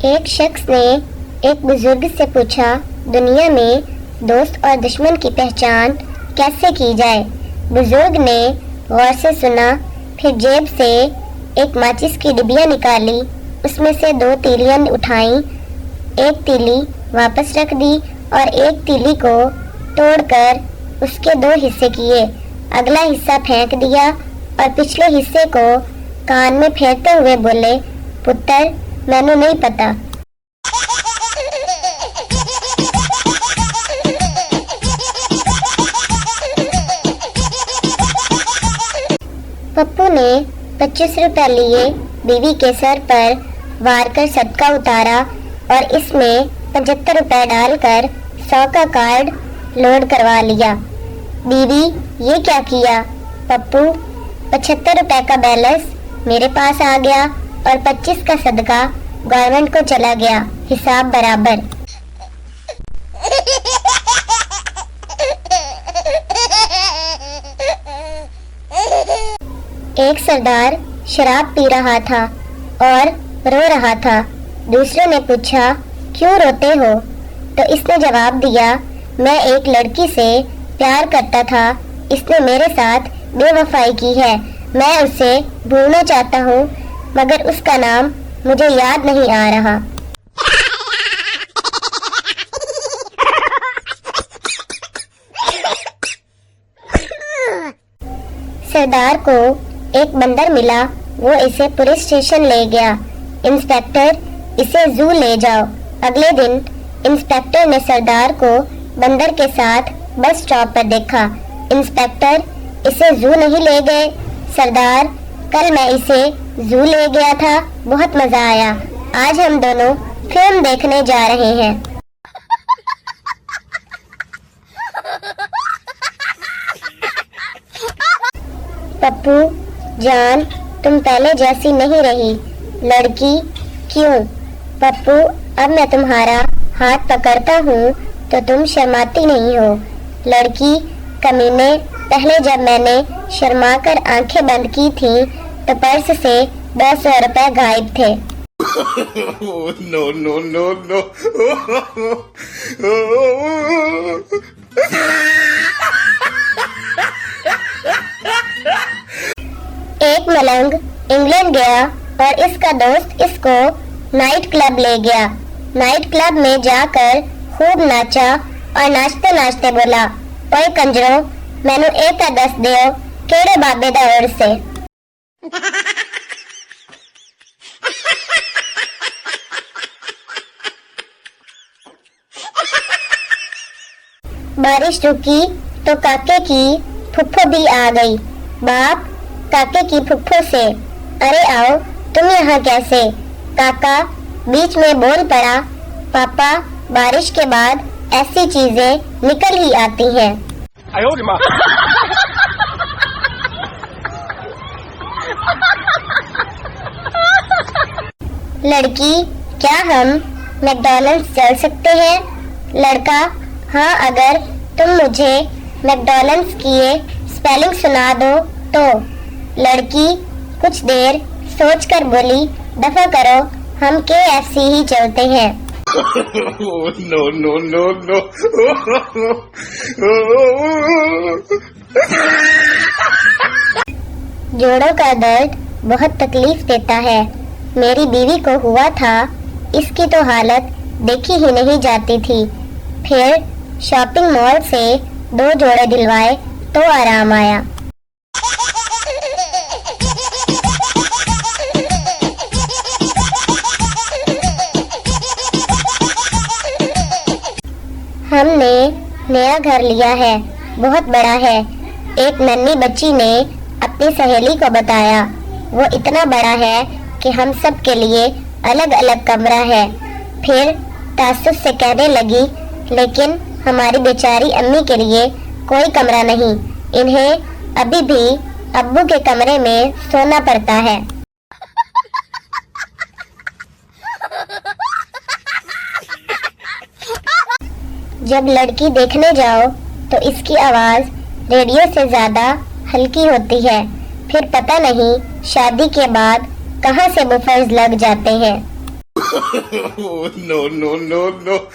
एक शख्स ने एक बुजुर्ग से पूछा, दुनिया में दोस्त और दुश्मन की पहचान कैसे की जाए। बुजुर्ग ने गौर से सुना, फिर जेब से एक माचिस की डिबिया निकाली, उसमें से 2 तीलियां उठाई, एक तीली वापस रख दी और एक तीली को तोड़कर उसके 2 हिस्से किए। अगला हिस्सा फेंक दिया और पिछले हिस्से को कान में फेरते हुए बोले, पुत्र मैनू नहीं पता। पप्पू ने 25 रुपए लिए, बीवी के सर पर वार कर सदका उतारा और इसमें 75 रुपए डालकर 100 का कार्ड लोड करवा लिया। बीवी, ये क्या किया? पप्पू, 75 रुपए का बैलेंस मेरे पास आ गया और 25 का सदका गवर्नमेंट को चला गया, हिसाब बराबर। एक सरदार शराब पी रहा था और रो रहा था। दूसरे ने पूछा, क्यों रोते हो? तो इसने जवाब दिया, मैं एक लड़की से प्यार करता था, इसने मेरे साथ बेवफाई की है, मैं उसे भूलना चाहता हूँ मगर उसका नाम मुझे याद नहीं आ रहा। सरदार को एक बंदर मिला, वो इसे पुलिस स्टेशन ले गया। इंस्पेक्टर, इसे जू ले जाओ। अगले दिन इंस्पेक्टर ने सरदार को बंदर के साथ बस स्टॉप पर देखा। इंस्पेक्टर, इसे जू नहीं ले गए? सरदार, कल मैं इसे जू ले गया था, बहुत मजा आया, आज हम दोनों फिल्म देखने जा रहे हैं। पप्पू जान, तुम पहले जैसी नहीं रही। लड़की, क्यों? पप्पू, अब मैं तुम्हारा हाथ पकड़ता हूँ तो तुम शर्माती नहीं हो। लड़की, कमीने, पहले जब मैंने शर्माकर आंखें बंद की थी तो पर्स से 200 रुपए गायब थे। No, no, no, no. एक मलंग इंग्लैंड गया और इसका दोस्त इसको नाइट क्लब ले गया। नाइट क्लब में जाकर खूब नाचा और नाचते नाचते बोला, ओए कंजरो, मैनू एक दस दियो, केड़े बाबे दा ओर से। बारिश रुकी तो काके की फुफ्फो भी आ गई। बाप काके की फुफ्फो से, अरे आओ, तुम यहाँ कैसे? काका बीच में बोल पड़ा, पापा बारिश के बाद ऐसी चीजें निकल ही आती हैं। लड़की, क्या हम मैकडॉनल्ड्स चल सकते हैं? लड़का, हाँ, अगर तुम मुझे मैकडॉनल्ड्स की स्पेलिंग सुना दो तो। लड़की कुछ देर सोचकर बोली, दफा करो, हम KFC ही चलते हैं। No, no, no, no. जोड़ों का दर्द बहुत तकलीफ देता है। मेरी बीवी को हुआ था, इसकी तो हालत देखी ही नहीं जाती थी। फिर शॉपिंग मॉल से 2 जोड़े दिलवाए तो आराम आया। हमने नया घर लिया है, बहुत बड़ा है। एक नन्ही बच्ची ने अपनी सहेली को बताया, वो इतना बड़ा है कि हम सब के लिए अलग अलग कमरा है। फिर तासुस से कहने लगी, लेकिन हमारी बेचारी अम्मी के लिए कोई कमरा नहीं, इन्हें अभी भी अब्बू के कमरे में सोना पड़ता है। जब लड़की देखने जाओ तो इसकी आवाज रेडियो से ज्यादा हल्की होती है। फिर पता नहीं शादी के बाद कहां से बुफर्स लग जाते हैं। Oh, no, no, no, no.